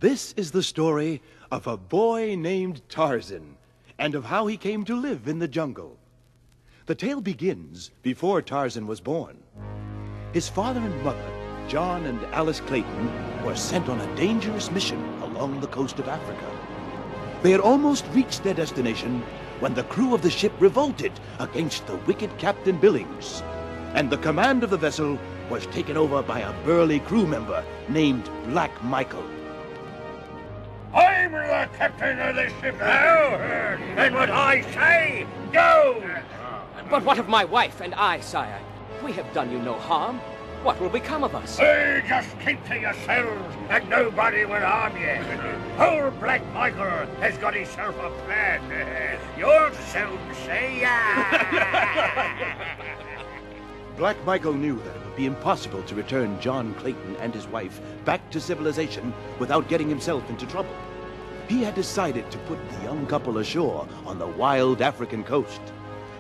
This is the story of a boy named Tarzan and of how he came to live in the jungle. The tale begins before Tarzan was born. His father and mother, John and Alice Clayton, were sent on a dangerous mission along the coast of Africa. They had almost reached their destination when the crew of the ship revolted against the wicked Captain Billings, and the command of the vessel was taken over by a burly crew member named Black Michael. I'm the captain of the ship now, and what I say, go! But what of my wife and I, sire? We have done you no harm. What will become of us? Just keep to yourselves, and nobody will harm you. Old Black Michael has got himself a plan. You'll soon see. Black Michael knew that it would be impossible to return John Clayton and his wife back to civilization without getting himself into trouble. He had decided to put the young couple ashore on the wild African coast.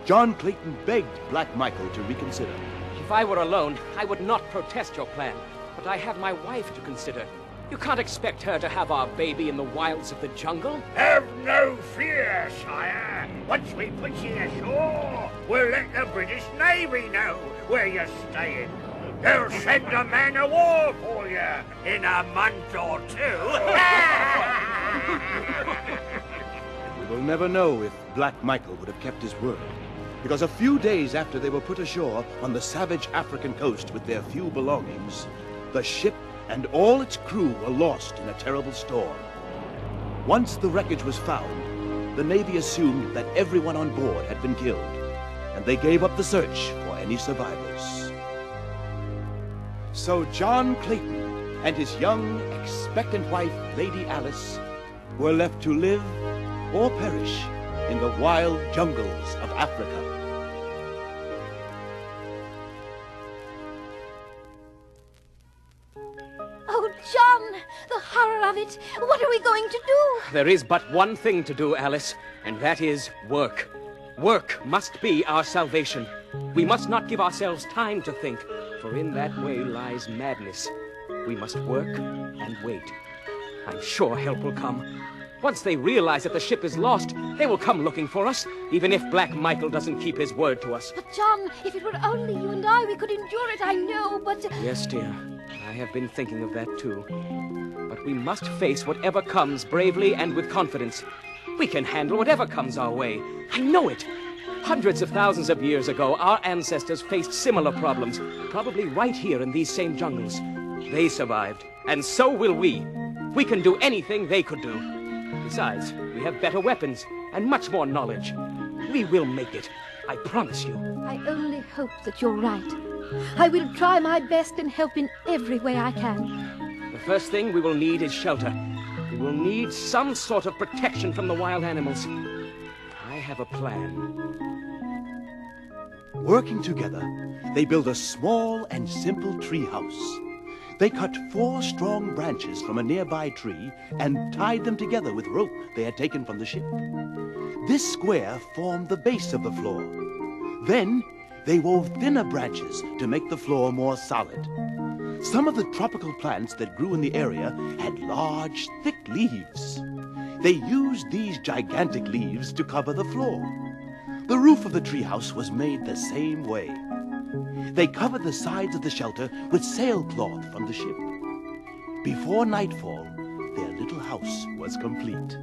John Clayton begged Black Michael to reconsider. If I were alone, I would not protest your plan. But I have my wife to consider. You can't expect her to have our baby in the wilds of the jungle. Have no fear, sire. Once we put you ashore, we'll let the British Navy know where you're staying. They'll send a man of war for you in a month or two. We will never know if Black Michael would have kept his word, because a few days after they were put ashore on the savage African coast with their few belongings, the ship and all its crew were lost in a terrible storm. Once the wreckage was found, the Navy assumed that everyone on board had been killed, and they gave up the search for any survivors. So John Clayton and his young, expectant wife, Lady Alice, were left to live or perish in the wild jungles of Africa. Oh, John, the horror of it. What are we going to do? There is but one thing to do, Alice, and that is work. Work must be our salvation. We must not give ourselves time to think, for in that way lies madness. We must work and wait. I'm sure help will come. Once they realize that the ship is lost, they will come looking for us, even if Black Michael doesn't keep his word to us. But, John, if it were only you and I, we could endure it, I know, but... Yes, dear. I have been thinking of that, too. But we must face whatever comes bravely and with confidence. We can handle whatever comes our way. I know it. Hundreds of thousands of years ago, our ancestors faced similar problems, probably right here in these same jungles. They survived, and so will we. We can do anything they could do. Besides, we have better weapons and much more knowledge. We will make it. I promise you. I only hope that you're right. I will try my best and help in every way I can. The first thing we will need is shelter. We will need some sort of protection from the wild animals. I have a plan. Working together, they built a small and simple tree house. They cut 4 strong branches from a nearby tree and tied them together with rope they had taken from the ship. This square formed the base of the floor. Then they wove thinner branches to make the floor more solid. Some of the tropical plants that grew in the area had large, thick leaves. They used these gigantic leaves to cover the floor. The roof of the treehouse was made the same way. They covered the sides of the shelter with sailcloth from the ship. Before nightfall, their little house was complete.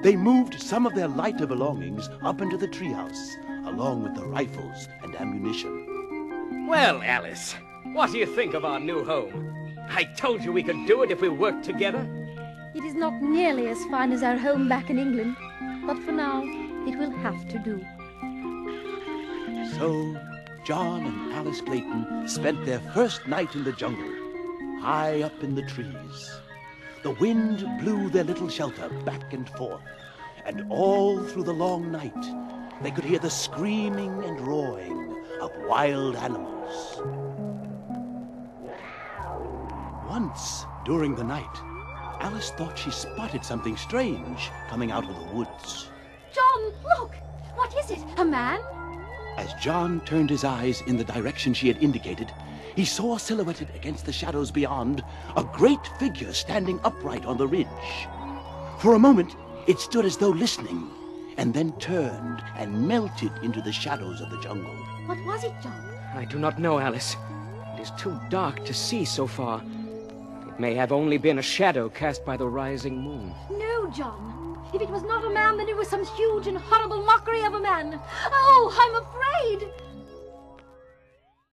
They moved some of their lighter belongings up into the treehouse, along with the rifles and ammunition. Well, Alice, what do you think of our new home? I told you we could do it if we worked together. It is not nearly as fine as our home back in England, but for now, it will have to do. So, John and Alice Clayton spent their first night in the jungle, high up in the trees. The wind blew their little shelter back and forth, and all through the long night, they could hear the screaming and roaring of wild animals. Once, during the night, Alice thought she spotted something strange coming out of the woods. John, look! What is it? A man? As John turned his eyes in the direction she had indicated, he saw silhouetted against the shadows beyond a great figure standing upright on the ridge. For a moment, it stood as though listening, and then turned and melted into the shadows of the jungle. What was it, John? I do not know, Alice. It is too dark to see so far. It may have only been a shadow cast by the rising moon. No, John. If it was not a man, then it was some huge and horrible mockery of a man. Oh, I'm afraid.